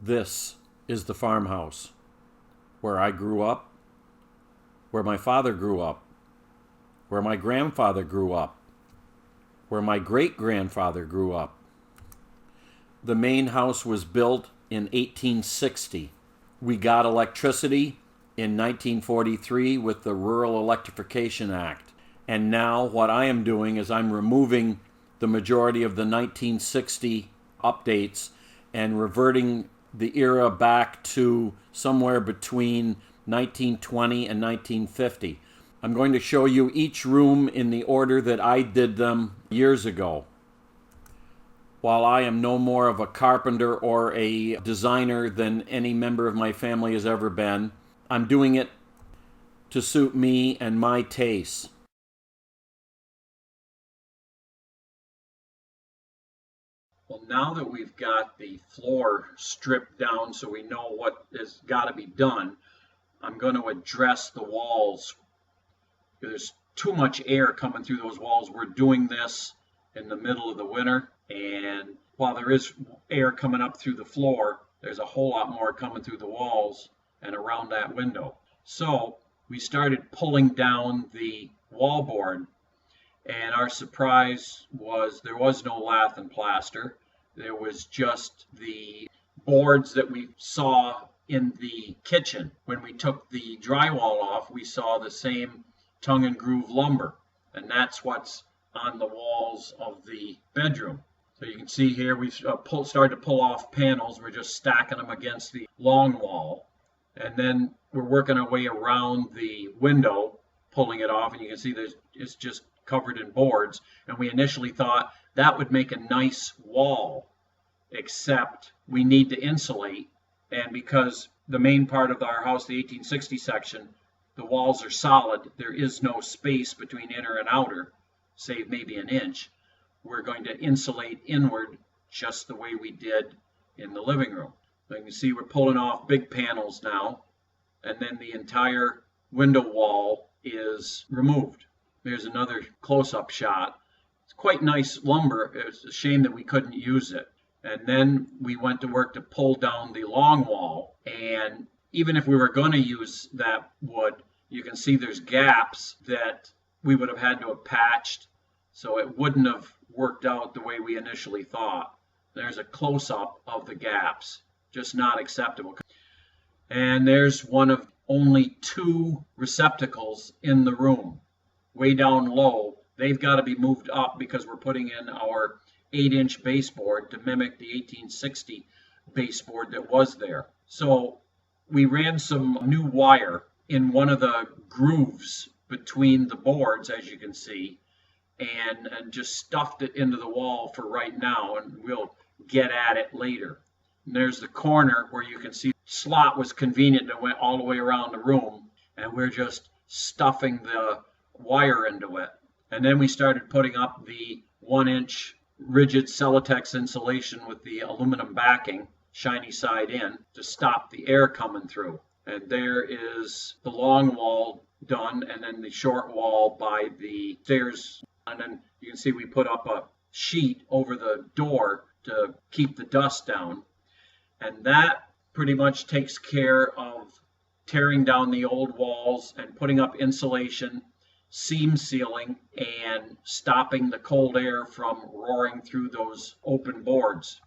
This is the farmhouse where I grew up, where my father grew up, where my grandfather grew up, where my great-grandfather grew up. The main house was built in 1860. We got electricity in 1943 with the Rural Electrification Act. And now what I am doing is I'm removing the majority of the 1960 updates and reverting the era back to somewhere between 1920 and 1950. I'm going to show you each room in the order that I did them years ago. While I am no more of a carpenter or a designer than any member of my family has ever been, I'm doing it to suit me and my tastes. Well, now that we've got the floor stripped down so we know what has got to be done, I'm going to address the walls. There's too much air coming through those walls. We're doing this in the middle of the winter, and while there is air coming up through the floor, there's a whole lot more coming through the walls and around that window. So we started pulling down the wallboard, and our surprise was there was no lath and plaster. There was just the boards that we saw in the kitchen. When we took the drywall off, we saw the same tongue and groove lumber, and that's what's on the walls of the bedroom. So you can see here we've started to pull off panels. We're just stacking them against the long wall, and then we're working our way around the window, pulling it off, and you can see it's just covered in boards. And we initially thought that would make a nice wall, except we need to insulate, and because the main part of our house, the 1860 section, the walls are solid, there is no space between inner and outer, save maybe an inch. We're going to insulate inward just the way we did in the living room. So you can see we're pulling off big panels now, and then the entire window wall is removed. There's another close-up shot. It's quite nice lumber. It's a shame that we couldn't use it. And then we went to work to pull down the long wall, and even if we were going to use that wood, you can see there's gaps that we would have had to have patched, so it wouldn't have worked out the way we initially thought. There's a close-up of the gaps, just not acceptable. And there's one of only two receptacles in the room. Way down low, they've got to be moved up because we're putting in our 8-inch baseboard to mimic the 1860 baseboard that was there. So we ran some new wire in one of the grooves between the boards, as you can see, and just stuffed it into the wall for right now, and we'll get at it later. And there's the corner where you can see the slot was convenient and went all the way around the room, and we're just stuffing the wire into it. And then we started putting up the 1-inch rigid Celotex insulation with the aluminum backing, shiny side in, to stop the air coming through. And there is the long wall done, and then the short wall by the stairs. And then you can see we put up a sheet over the door to keep the dust down. And that pretty much takes care of tearing down the old walls and putting up insulation, seam sealing, and stopping the cold air from roaring through those open boards.